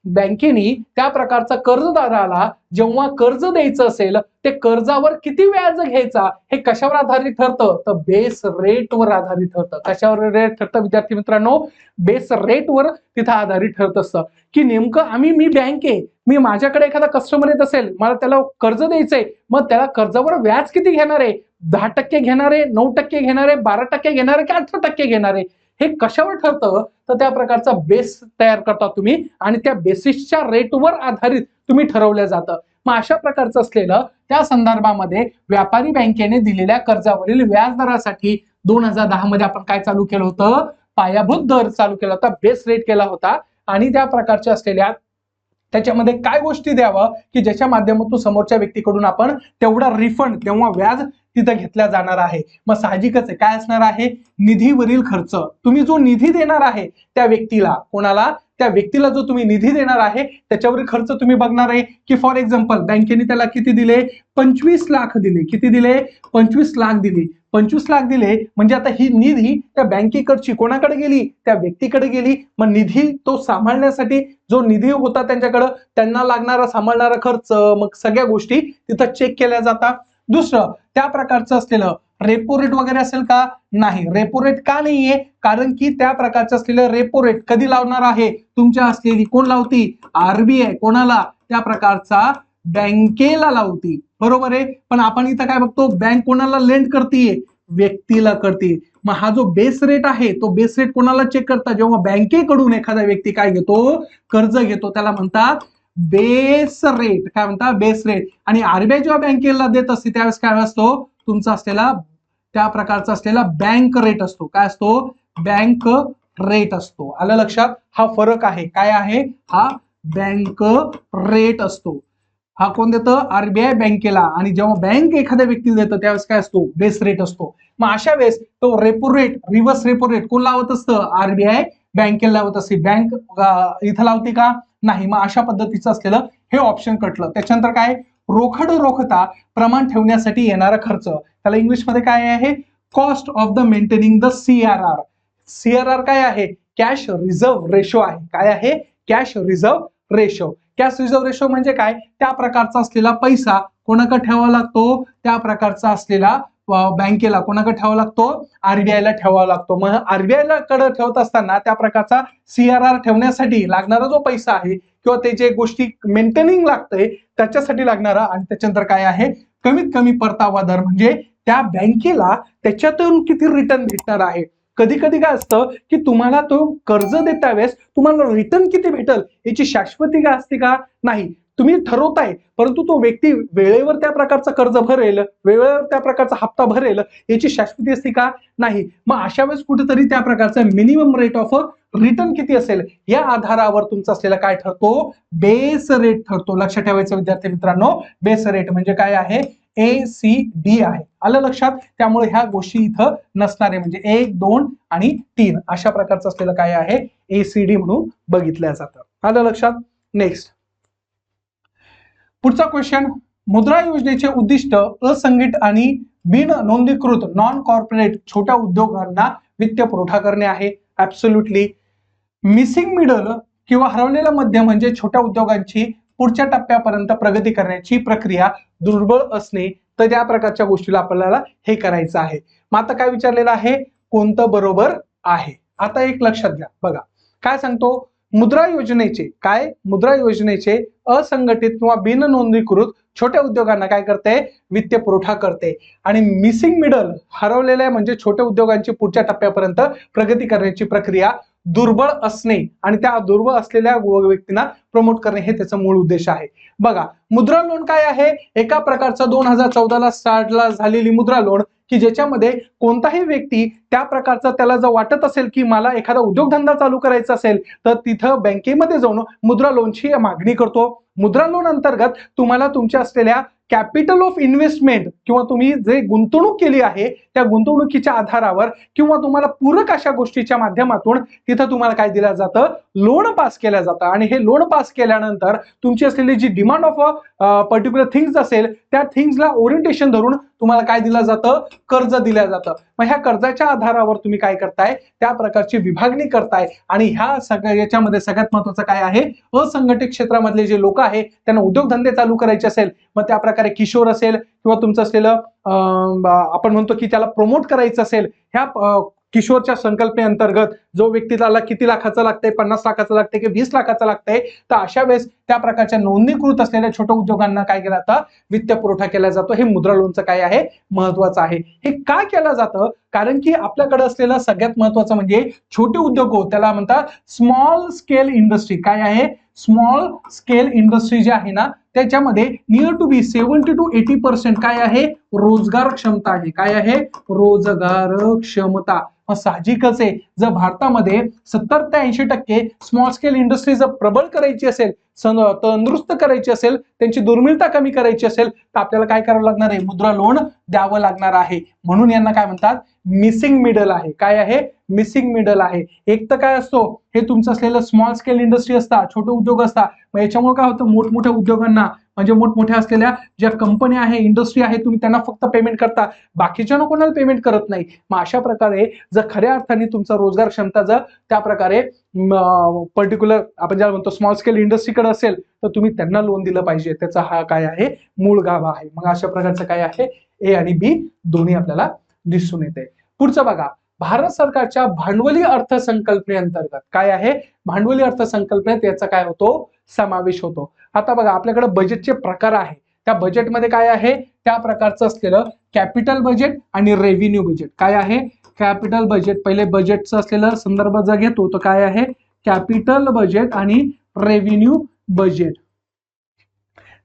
बँकेनी त्या प्रकारचा कर्जदाराला जेव्हा कर्ज द्यायचं असेल, ते कर्जावर किती व्याज घ्यायचा हे कशावर आधारित ठरतं, तर बेस रेटवर आधारित ठरतं. कशावर रेट ठरतं विद्यार्थी मित्रांनो, बेस रेटवर तिथं आधारित ठरत असतं. की नेमकं मी बँक आहे, मी माझ्याकडे एखादा कस्टमर येत असेल, मला त्याला कर्ज द्यायचंय, मग त्याला कर्जावर व्याज किती घेणार आहे, 10% घेणार आहे, 9% घेणार आहे, 12% घेणार आहे की 18% घेणार आहे, हे कशावर ठरतं, तर त्या प्रकारचा बेस तयार करता तुम्ही आणि त्या बेसिसच्या रेटवर आधारित तुम्ही ठरवलं जातं. मग अशा प्रकारचं असलेलं त्या संदर्भामध्ये व्यापारी बँकेने दिलेल्या कर्जावरील व्याजदरासाठी 2010 मध्ये आपण काय चालू केलं होतं, पायाभूत दर चालू केला होता, बेस रेट केला होता. आणि त्या प्रकारच्या असलेल्या त्याच्यामध्ये काय गोष्टी द्यावं की ज्याच्या माध्यमातून समोरच्या व्यक्तीकडून आपण तेवढा रिफंड तेव्हा व्याज तिथं घेतला जाणार आहे. मग साहजिकच आहे काय असणार आहे, निधीवरील खर्च. तुम्ही जो निधी देणार आहे त्या व्यक्तीला, कोणाला, त्या व्यक्तीला जो तुम्ही निधी देणार आहे त्याच्यावरील खर्च तुम्ही बघणार आहे. की फॉर एक्झाम्पल बँकेने त्याला किती दिले, 25 लाख दिले. किती दिले, 25 लाख दिले. 25 लाख दिले म्हणजे आता ही निधी त्या बँकेकडची कोणाकडे गेली, त्या व्यक्तीकडे गेली. मग निधी तो सांभाळण्यासाठी जो निधी होता त्यांच्याकडे, त्यांना लागणारा सांभाळणारा खर्च, मग सगळ्या गोष्टी तिथं चेक केल्या जातात. दुसरं त्या प्रकारचं असलेलं रेपो रेट वगैरे असेल का, नाही. रेपो रेट का नाहीये, कारण की त्या प्रकारचं असलेलं रेपो रेट कधी लावणार आहे, तुमच्या असलेली कोण लावती, आरबीआय. कोणाला, त्या प्रकारचा बँकेला लावती, बरोबर आहे. पण आपण इथं काय बघतो, बँक कोणाला लेंड करतीये, व्यक्तीला करते. मग हा जो बेस रेट आहे तो बेस रेट कोणाला चेक करता, जेव्हा बँकेकडून एखादा व्यक्ती काय घेतो, कर्ज घेतो, त्याला म्हणतात बेस रेट. काय म्हणतात, बेस रेट. आणि आरबीआय जेव्हा बँकेला देत असते त्यावेळेस काय असतो, तुमचा असलेला त्या प्रकारचा असलेला बँक रेट असतो. काय असतो, बँक रेट असतो. आलं लक्षात, हा फरक आहे. काय आहे, हा बँक रेट असतो. हा कोण देतं, आरबीआय बँकेला. आणि जेव्हा बँक एखाद्या व्यक्तीला देतं त्यावेळेस काय असतो, बेस रेट असतो. मग अशा वेळेस तो repo rate, reverse repo rate कोण लावत असतं, आरबीआय बँकेला लावत असते. बँक इथं लावते का, नाही. मग अशा पद्धतीचं असलेलं हे ऑप्शन कटलं. त्याच्यानंतर काय, रोकड रोखता प्रमाण ठेवण्यासाठी येणारा खर्च, त्याला इंग्लिशमध्ये काय आहे, cost of the maintaining the CRR. CRR काय आहे, कॅश रिझर्व्ह रेशो आहे. काय आहे, cash reserve ratio. Cash reserve ratio म्हणजे काय, त्या प्रकारचा असलेला पैसा कोणाकडे ठेवावा लागतो, त्या प्रकारचा असलेला बँकेला कोणाकडे ठेवावा लागतो, RBI ला ठेवावा लागतो. मग RBI ला कडे ठेवत असताना त्या प्रकारचा CRR ठेवण्यासाठी लागणारा जो पैसा आहे किंवा ते जे गोष्टी मेंटेनिंग लागतंय त्याच्यासाठी लागणारा, आणि त्याच्यानंतर काय आहे, कमीत कमी परतावा दर म्हणजे त्या बँकेला त्याच्यातून किती रिटर्न भेटणार आहे. कधी कधी काय असतं की तुम्हाला तो कर्ज देता वेळेस तुम्हाला रिटर्न किती भेटल याची शाश्वती काय असते का, नाही. तुम्ही ठरवताय, परंतु तो व्यक्ती वेळेवर त्या प्रकारचं कर्ज भरेल, वेळेवर त्या प्रकारचा हप्ता भरेल याची शाश्वती असते का, नाही. मग अशा वेळेस कुठेतरी त्या प्रकारचा मिनिमम रेट ऑफ रिटर्न किती असेल या आधारावर तुमचा असलेला काय ठरतो, बेस रेट ठरतो. लक्षात ठेवायचं विद्यार्थी मित्रांनो, बेस रेट म्हणजे काय आहे, ACD आहे. आलं लक्षात. त्यामुळे ह्या गोष्टी इथं नसणार आहे, म्हणजे 1, 2 आणि 3 अशा प्रकारचं असलेलं काय आहे, ACD म्हणून बघितलं जातं. आलं लक्षात. नेक्स्ट पुढचा क्वेश्चन, मुद्रा योजनेचे उद्दिष्ट असंघटित आणि बिन नोंदणीकृत नॉन कॉर्पोरेट छोट्या उद्योगांना वित्त पुरवठा करणे आहे. ऍब्सोल्युटली. मिसिंग मिडल किंवा हरवलेला मध्य म्हणजे छोट्या उद्योगांची पुढच्या टप्प्यापर्यंत प्रगती करण्याची प्रक्रिया दुर्बळ असणे, तर त्या प्रकारच्या गोष्टीला आपल्याला हे करायचं आहे. मग आता काय विचारलेलं आहे, कोणतं बरोबर आहे. आता एक लक्षात घ्या, बघा काय सांगतो, मुद्रा योजनेचे काय, मुद्रा योजनेचे असंघटित किंवा बिन नोंदणीकृत छोट्या उद्योगांना काय करते, वित्त पुरवठा करते. आणि मिसिंग मिडल हरवलेल्या म्हणजे छोट्या उद्योगांची पुढच्या टप्प्यापर्यंत प्रगती करण्याची प्रक्रिया दुर्बळ असणे आणि त्या दुर्बळ असलेल्या व्यक्तींना प्रमोट करणे हे त्याचा मूळ उद्देश आहे. बघा मुद्रा लोन काय आहे, एका प्रकारचा 2014 ला स्टार्टला झालेली मुद्रा लोन की ज्याच्यामध्ये कोणताही व्यक्ती त्या प्रकारचा त्याला जर वाटत असेल की मला एखादा उद्योगधंदा चालू करायचा असेल तर तिथं बँकेमध्ये जाऊन मुद्रा लोनची मागणी करतो. मुद्रा लोन अंतर्गत तुम्हाला तुमच्या असलेल्या कॅपिटल ऑफ इन्व्हेस्टमेंट किंवा तुम्ही जे गुंतवणूक केली आहे त्या गुंतवणुकीच्या आधारावर किंवा तुम्हाला पूरक अशा गोष्टीच्या माध्यमातून तिथं तुम्हाला काय दिलं जातं, लोन पास केलं जातं. आणि हे लोन पास केल्यानंतर तुमची असलेली जी डिमांड ऑफ पर्टिक्युलर थिंग्स असेल त्या थिंग्सला ओरिएंटेशन धरून तुम्हाला काय दिलं जातं, कर्ज दिलं जातं. मग ह्या कर्जाच्या आधारावर तुम्ही काय करताय, त्या प्रकारची विभागणी करताय. आणि ह्या सगळ्या याच्यामध्ये सगळ्यात महत्वाचं काय आहे, असंघटित क्षेत्रामधले जे लोक आहे त्यांना उद्योगधंदे चालू करायचे असेल, मग त्या प्रकारे किशोर असेल किंवा तुमचं असलेलं आपण म्हणतो की त्याला प्रमोट करायचं असेल, ह्या किशोरच्या संकल्पनेअंतर्गत जो व्यक्ती त्याला किती लाखाचं लागतंय, 50 लाखाचं लागतंय की 20 लाखाचं लागतंय, तर अशा वेळेस त्या प्रकारच्या नोंदणीकृत असलेल्या छोट्या उद्योगांना काय केलं जातं, वित्त पुरवठा केला जातो. हे मुद्रा लोनचं काय आहे, महत्वाचं आहे. हे काय केलं जातं, कारण की आपल्याकडे असलेलं सगळ्यात महत्वाचं म्हणजे छोटे उद्योग हो, त्याला म्हणतात स्मॉल स्केल इंडस्ट्री. काय आहे, स्मॉल स्केल इंडस्ट्री जी आहे ना त्याच्यामध्ये नियर टू बी 70 to 80% काय आहे, रोजगार क्षमता आहे. काय आहे, रोजगार क्षमता. साहजिकच आहे जर भारतामध्ये 70 ते 80% स्मॉल स्केल इंडस्ट्री जर प्रबळ करायची असेल, तंदुरुस्त करायची असेल, त्यांची दुर्मिळता कमी करायची असेल तर आपल्याला काय करावं लागणार आहे, मुद्रा लोन द्यावं लागणार आहे. म्हणून यांना काय म्हणतात, मिसिंग मिडल आहे. काय आहे, मिसिंग मिडल आहे. एक तर काय असतो, हे तुमचं असलेलं स्मॉल स्केल इंडस्ट्री असतात, छोटे उद्योग असतात. मग याच्यामुळे काय होतं, मोठमोठ्या उद्योगांना म्हणजे मोठमोठ्या असलेल्या ज्या कंपन्या आहे, इंडस्ट्री आहे, तुम्ही त्यांना फक्त पेमेंट करता, बाकीच्यांना कोणाला पेमेंट करत नाही. मग अशा प्रकारे जर खऱ्या अर्थाने तुमचा रोजगार क्षमता जर त्या प्रकारे पर्टिक्युलर आपण ज्याला म्हणतो स्मॉल स्केल इंडस्ट्रीकडे असेल तर तुम्ही त्यांना लोन दिलं पाहिजे. त्याचा हा काय आहे, मूळ गाभा आहे. मग अशा प्रकारचं काय आहे, ए आणि बी दोन्ही आपल्याला दिसून येते. पुढचं बघा, भारत सरकारच्या भांडवली अर्थसंकल्पनेअंतर्गत काय आहे, भांडवली अर्थसंकल्पनेत याचा काय होतो, समावेश होतो. आता बघा आपल्याकडे बजेटचे प्रकार आहे, त्या बजेटमध्ये काय आहे, त्या प्रकारचं असलेलं कॅपिटल बजेट आणि रेव्हेन्यू बजेट. काय आहे, कॅपिटल बजेट, पहिले बजेटचं असलेलं संदर्भ जर घेतो तर काय आहे, कॅपिटल बजेट आणि रेव्हेन्यू बजेट.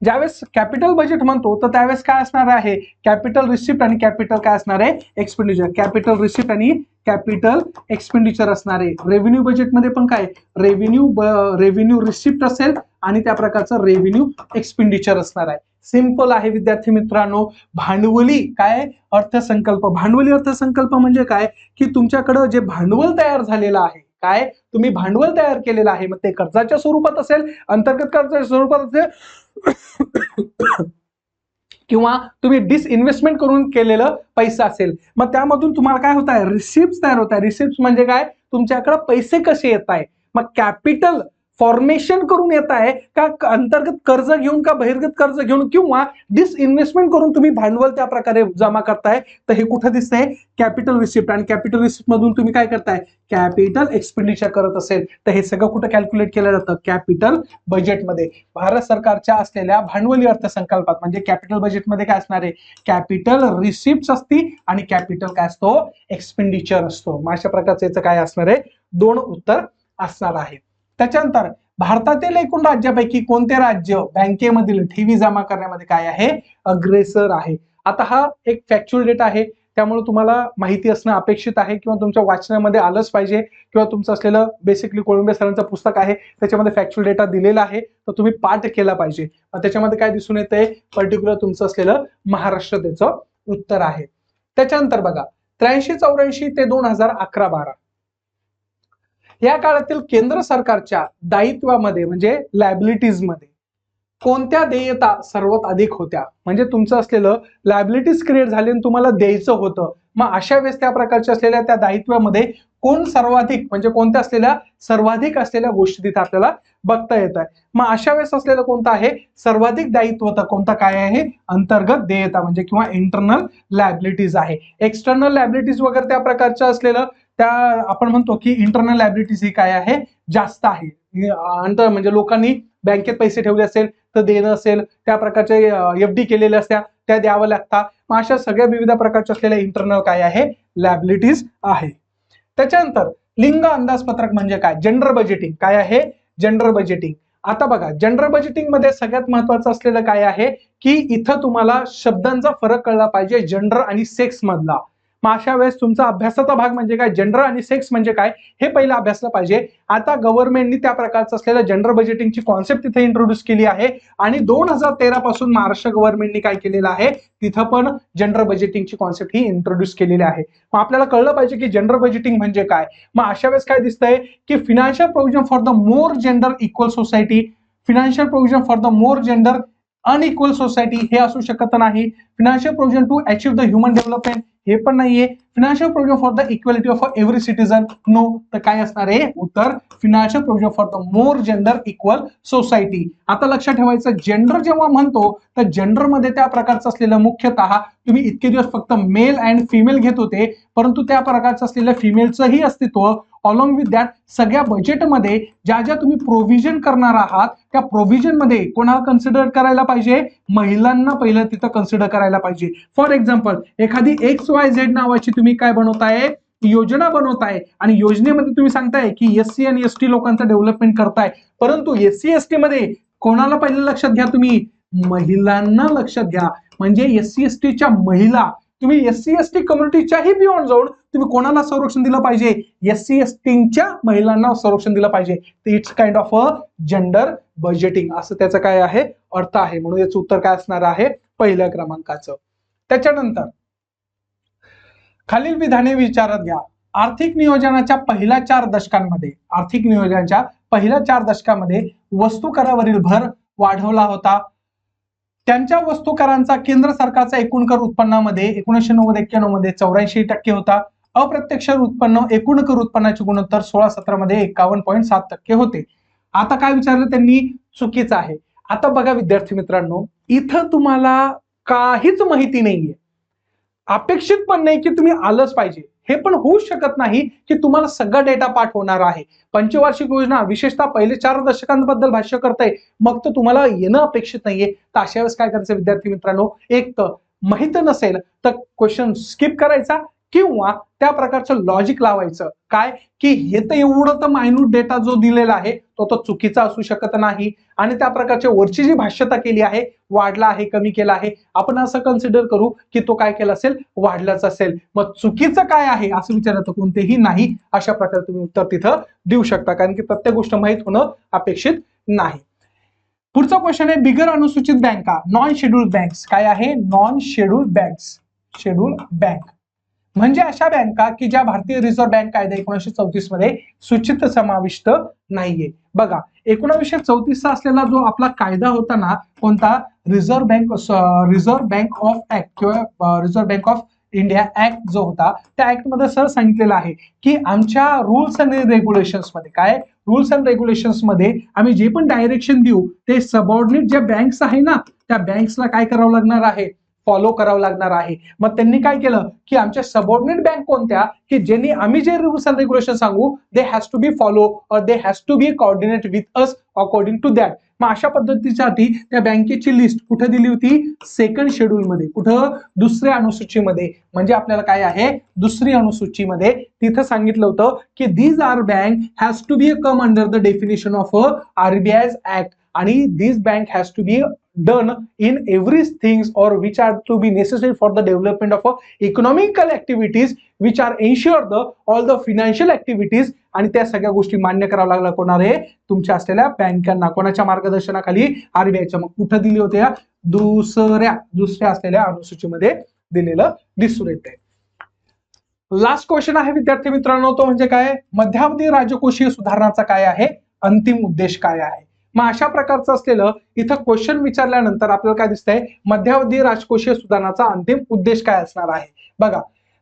ज्यावेळेस कॅपिटल बजेट म्हणतो तर त्यावेळेस काय असणार आहे, कॅपिटल रिसिप्ट आणि कॅपिटल काय असणार आहे, एक्सपेंडिचर. कॅपिटल रिसिप्ट आणि कॅपिटल एक्सपेंडिचर असणार आहे. रेव्हेन्यू बजेटमध्ये पण काय, रेव्हेन्यू रिसिप्ट असेल आणि त्या प्रकारचं रेव्हेन्यू एक्सपेंडिचर असणार आहे. सिंपल आहे विद्यार्थी मित्रांनो. भांडवली काय अर्थसंकल्प, भांडवली अर्थसंकल्प म्हणजे काय की तुमच्याकडे जे भांडवल तयार झालेलं आहे, काय तुम्ही भांडवल तयार केलेलं आहे, मग ते कर्जाच्या स्वरूपात असेल, अंतर्गत कर्जाच्या स्वरूपात असेल किंवा तुम्ही डिसइन्व्हेस्टमेंट करून केलेलं पैसा असेल, मग त्यामधून तुम्हाला काय होत आहे, रिसिप्ट तयार होत आहे. रिसिप्ट म्हणजे काय, तुमच्याकडे पैसे कसे येत आहे, मग कॅपिटल फॉर्मेशन करून येत आहे का, अंतर्गत कर्ज घेऊन का बहिर्गत कर्ज घेऊन किंवा डिसइन्व्हेस्टमेंट करून तुम्ही भांडवल त्या प्रकारे जमा करताय, तर हे कुठं दिसतंय, कॅपिटल रिसिप्ट. आणि कॅपिटल रिसिप्ट मधून तुम्ही काय करताय, कॅपिटल एक्सपेंडिचर करत असेल तर हे सगळं कुठं कॅल्क्युलेट केलं जातं, कॅपिटल बजेटमध्ये. भारत सरकारच्या असलेल्या भांडवली अर्थसंकल्पात म्हणजे कॅपिटल बजेटमध्ये काय असणार आहे, कॅपिटल रिसिप्ट असती आणि कॅपिटल काय असतो, एक्सपेंडिचर असतो. मग अशा प्रकारचं याचं काय असणार आहे, दोन उत्तर असणार आहे. त्याच्यानंतर भारतातील एकूण राज्यापैकी कोणते राज्य बँकेमधील ठेवी जमा करण्यामध्ये काय आहे, अग्रेसर आहे. आता हा एक फॅक्च्युअल डेटा आहे, त्यामुळे तुम्हाला माहिती असणं अपेक्षित आहे किंवा तुमच्या वाचनामध्ये आलंच पाहिजे, किंवा तुमचं असलेलं बेसिकली कोळंबे सरांचं पुस्तक आहे त्याच्यामध्ये फॅक्च्युअल डेटा दिलेला आहे, तर तुम्ही पाठ केला पाहिजे. त्याच्यामध्ये काय दिसून येतंय, पर्टिक्युलर तुमचं असलेलं महाराष्ट्र त्याचं उत्तर आहे. त्याच्यानंतर बघा 83-84 ते 2011-12 या काळातील केंद्र सरकारच्या दायित्वामध्ये म्हणजे लायबिलिटीज मध्ये कोणत्या देयता सर्वात अधिक होत्या, म्हणजे तुमचं असलेलं लायबिलिटीज क्रिएट झाले आणि तुम्हाला द्यायचं होतं, मग अशा वेळेस त्या प्रकारच्या असलेल्या त्या दायित्वामध्ये कोण सर्वाधिक म्हणजे कोणत्या असलेल्या सर्वाधिक असलेल्या गोष्टी तिथे आपल्याला बघता येत आहे. मग अशा वेळेस असलेलं कोणतं आहे, सर्वाधिक दायित्व होतं कोणतं काय आहे, अंतर्गत देयता म्हणजे किंवा इंटरनल लायबिलिटीज आहे. एक्सटर्नल लायबिलिटीज वगैरे त्या प्रकारच्या असलेलं त्या आपण म्हणतो की इंटरनल लायबिलिटीज ही काय आहे, जास्त आहे. म्हणजे लोकांनी बँकेत पैसे ठेवले असेल तर देणं असेल, त्या प्रकारचे एफडी केलेल्या असत्या त्या द्यावं लागतात. मग अशा सगळ्या विविध प्रकारच्या असलेल्या इंटरनल काय आहे, लायबिलिटीज आहे. त्याच्यानंतर लिंग अंदाजपत्रक म्हणजे काय, जेंडर बजेटिंग काय आहे, जेंडर बजेटिंग. आता बघा जेंडर बजेटिंग मध्ये सगळ्यात महत्वाचं असलेलं काय आहे की इथं तुम्हाला शब्दांचा फरक कळला पाहिजे, जेंडर आणि सेक्स मधला. मग अशा वेळेस तुमचा अभ्यासाचा भाग म्हणजे काय, जेंडर आणि सेक्स म्हणजे काय हे पहिलं अभ्यासलं पाहिजे. आता गव्हर्नमेंटनी त्या प्रकारचं असलेल्या जेंडर बजेटिंगची कॉन्सेप्ट तिथे इंट्रोड्यूस केली आहे आणि 2013 पासून महाराष्ट्र गव्हर्नमेंटनी काय केलेलं आहे, तिथं पण जेंडर बजेटिंगची कॉन्सेप्ट ही इंट्रोड्यूस केलेली आहे. मग आपल्याला कळलं पाहिजे की जेंडर बजेटिंग म्हणजे काय. मग अशा वेळेस काय दिसतंय की financial provision for the more gender equal society, financial provision for the more gender unequal society हे असू शकत नाही. Financial provision to achieve the human development हे पण नाहीये. Financial provision for the equality of every citizen no. तर काय असणार आहे उत्तर, financial provision for the more gender equal society. आता लक्षात ठेवायचं, जेंडर जेव्हा म्हणतो तर जेंडर मध्ये त्या प्रकारचं असलेलं मुख्यतः तुम्ही इतके दिवस फक्त मेल अँड फिमेल घेत होते, परंतु त्या प्रकारचं असलेलं फिमेलचंही अस्तित्व अलॉंग विथ दॅट सगळ्या बजेटमध्ये ज्या ज्या तुम्ही प्रोव्हिजन करणार आहात त्या प्रोव्हिजन मध्ये कोणाला कन्सिडर करायला पाहिजे, महिलांना पहिलं तिथं कन्सिडर करायला पाहिजे. फॉर एक्झाम्पल एखादी XYZ नावाची तुम्ही काय बनवताय, योजना बनवताय आणि योजनेमध्ये तुम्ही सांगताय की SC आणि ST लोकांचं डेव्हलपमेंट करताय, परंतु SC ST मध्ये कोणाला पहिलं लक्षात घ्या, तुम्ही महिलांना लक्षात घ्या. म्हणजे SC ST च्या महिला, तुम्ही SC ST कम्युनिटीच्याही बियॉन्ड जाऊन तुम्ही कोणाला संरक्षण दिलं पाहिजे, SC STच्या महिलांना संरक्षण दिलं पाहिजे. It's kind of a gender budgeting असं त्याचं काय आहे अर्थ आहे. म्हणून याचं उत्तर काय असणार आहे, पहिल्या क्रमांकाचं. त्याच्यानंतर खालील विधाने विचारात घ्या. आर्थिक नियोजनाच्या पहिल्या 4 दशकांमध्ये, आर्थिक नियोजनाच्या पहिल्या 4 दशकांमध्ये वस्तू करावरील भर वाढवला होता. त्यांच्या वस्तू करांचा केंद्र सरकारचा एकूण कर उत्पन्नामध्ये 1990-91 मध्ये 84% होता. अप्रत्यक्ष उत्पन्न एकूण कर उत्पन्नाचे गुणोत्तर 16-17 मध्ये 51.7% होते. आता काय विचारलं त्यांनी, चुकीचं आहे. आता बघा विद्यार्थी मित्रांनो, इथं तुम्हाला काहीच माहिती नाहीये, अपेक्षित पण नाही की तुम्ही आलंच पाहिजे, हे पण होऊ शकत नाही की तुम्हाला सगळा डेटा पाठ होणार आहे. पंचवार्षिक योजना विशेषतः पहिले 4 दशकांबद्दल भाष्य करताय, मग तर तुम्हाला येणं अपेक्षित नाहीये. तर अशा वेळेस काय करायचं विद्यार्थी मित्रांनो, एक तर माहित नसेल तर क्वेश्चन स्किप करायचा किंवा त्या प्रकारचं लॉजिक लावायचं. काय की हे तर एवढं तर मायन्यूट डेटा जो दिलेला आहे तो चुकीचा असू शकत नाही आणि त्या प्रकारच्या वरची जी भाष्यता केली आहे, वाढला आहे कमी केला आहे, आपण असं कन्सिडर करू की तो काय केला असेल, वाढलाच असेल. मग चुकीचं काय आहे असं विचारलं कोणतेही नाही. अशा प्रकारे तुम्ही उत्तर तिथं देऊ शकता, कारण की प्रत्येक गोष्ट माहित होणं अपेक्षित नाही. पुढचा क्वेश्चन आहे, बिगर अनुसूचित बँका नॉन शेड्यूल्ड बँक्स काय आहे, non scheduled banks, scheduled bank म्हणजे अशा बँका की ज्या भारतीय रिझर्व्ह बँक कायदा 1934 मध्ये सूचित समाविष्ट नाहीये. बघा 1934 चा असलेला जो आपला कायदा होता ना, कोणता रिझर्व्ह बँक ऑफ ऍक्ट किंवा reserve bank of India act जो होता, त्या ऍक्ट मध्ये सर सांगितलेलं आहे की आमच्या रूल्स अँड रेग्युलेशन्स मध्ये काय रूल्स अँड रेग्युलेशन्स मध्ये आम्ही जे पण डायरेक्शन देऊ ते सबऑर्डिनेट ज्या बँक्स आहे ना, त्या बँक्सला काय करावं लागणार आहे, फॉलो करावं लागणार आहे. मग त्यांनी काय केलं की आमच्या सबऑर्डिनेट बँक कोणत्या की ज्यांनी आम्ही जे रूल्स अँड रेग्युलेशन सांगू they has to be follow or they has to be coordinate with us according to that. मग अशा पद्धतीसाठी त्या बँकेची लिस्ट कुठे दिली होती, सेकंड शेड्यूल मध्ये. कुठं, दुसऱ्या अनुसूचीमध्ये. म्हणजे आपल्याला काय आहे, दुसरी अनुसूचीमध्ये तिथं सांगितलं होतं की these are bank has to be come under the definition of RBI act आणि this bank has to be done in every things or which are to be necessary for the development of economical activities which are ensure the all the financial activities. आणि त्या सगळ्या गोष्टी मान्य करावं लागला कोणाला, तुमच्या असलेल्या बँकांना. कोणाच्या मार्गदर्शनाखाली, आरबीआयच्या. मग कुठं दिली होत्या, दुसऱ्या असलेल्या अनुसूचीमध्ये दिलेलं दिसून येते. लास्ट क्वेश्चन आहे विद्यार्थी मित्रांनो, तो म्हणजे काय, मध्यावधी राजकोषीय सुधारणाचा काय आहे अंतिम उद्देश काय आहे. मग अशा प्रकारचं असलेलं इथं क्वेश्चन विचारल्यानंतर आपल्याला काय दिसतंय, मध्यावधी राजकोषीय सुधारणाचा अंतिम उद्देश काय असणार आहे. बघा,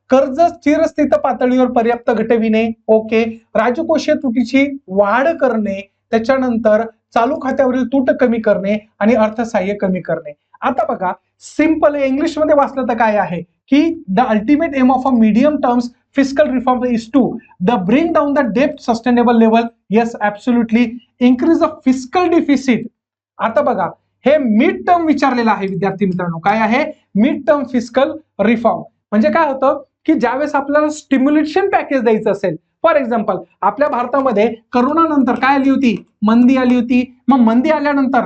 कर्ज स्थिरस्थित पातळीवर पर्याप्त घटविणे, ओके. राजकोषीय तुटीची वाढ करणे, त्याच्यानंतर चालू खात्यावरील तूट कमी करणे आणि अर्थसहाय्य कमी करणे. आता बघा, सिंपल इंग्लिश मध्ये वाचलं तर काय आहे की the ultimate aim of a medium terms fiscal reform is to the bring down the debt sustainable level. Yes, absolutely. Increase the fiscal deficit. आता बघा, हे मिड टर्म विचारलेलं आहे विद्यार्थी मित्रांनो. काय आहे, मिड टर्म फिस्कल रिफॉर्म. म्हणजे काय होतं की ज्यावेळेस आपल्याला स्टिम्युलेशन पॅकेज द्यायचं असेल, फॉर एक्झाम्पल आपल्या भारतामध्ये करोना नंतर काय आली होती, मंदी आली होती. मग मंदी आल्यानंतर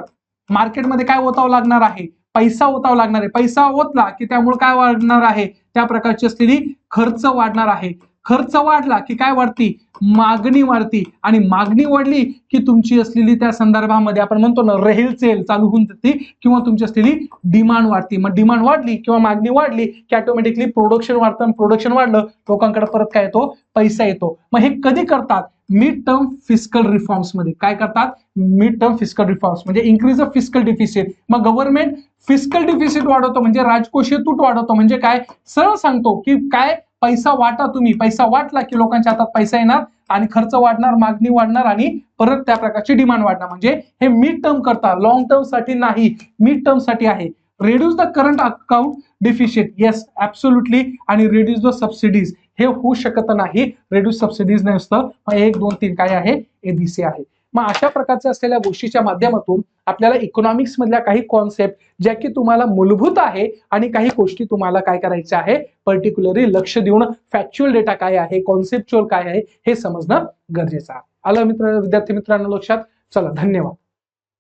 मार्केटमध्ये काय ओतावं लागणार आहे, पैसा ओतावा लागणार आहे. पैसा ओतला की त्यामुळे काय वाढणार आहे, त्या प्रकारची असलेली खर्च वाढणार आहे. खर्च वाढला की काय वाढती, मागणी वाढती. आणि मागणी वाढली की तुमची असलेली त्या संदर्भामध्ये आपण म्हणतो ना रेलचेल चालू होऊन जाते किंवा तुमची असलेली डिमांड वाढती. मग डिमांड वाढली किंवा मागणी वाढली की ऑटोमॅटिकली प्रोडक्शन वाढतं. प्रोडक्शन वाढलं, लोकांकडे परत काय येतो, पैसा येतो. मग हे कधी करतात, मिड टर्म फिस्कल रिफॉर्म्स मध्ये. काय करतात, मिड टर्म फिस्कल रिफॉर्म्स म्हणजे इन्क्रीज ऑफ फिस्कल डिफिसिट. मग गव्हर्नमेंट फिस्कल डिफिसिट वाढवतो म्हणजे राजकोषीय तूट वाढवतो. म्हणजे काय, सरळ सांगतो की काय, पैसा वाटा तुम्ही. पैसा वाटला की लोकांच्या हातात पैसा येणार आणि खर्च वाढणार, मागणी वाढणार आणि परत त्या प्रकारची डिमांड वाढणार. म्हणजे हे मिड टर्म करता, लॉंग टर्म साठी नाही, मिड टर्म साठी आहे. Reduce the current account deficit, yes absolutely. आणि रिड्यूस द सबसिडीज, हे होऊ शकत नाही. रिड्यूस सबसिडीज नसतं. 1, 2, 3 काय आहे, एबीसी आहे. मग अशा प्रकारच्या असलेल्या गोष्टीच्या माध्यमातून आपल्याला इकॉनॉमिक्स मधल्या काही कॉन्सेप्ट ज्या की तुम्हाला मूलभूत आहे आणि काही गोष्टी तुम्हाला काय करायच्या आहे, पर्टिक्युलरली लक्ष देऊन फॅक्च्युअल डेटा काय आहे, कॉन्सेप्च्युअल काय आहे हे समजणं गरजेचं आहे. आलं विद्यार्थी मित्रांनो लक्षात. चला, धन्यवाद.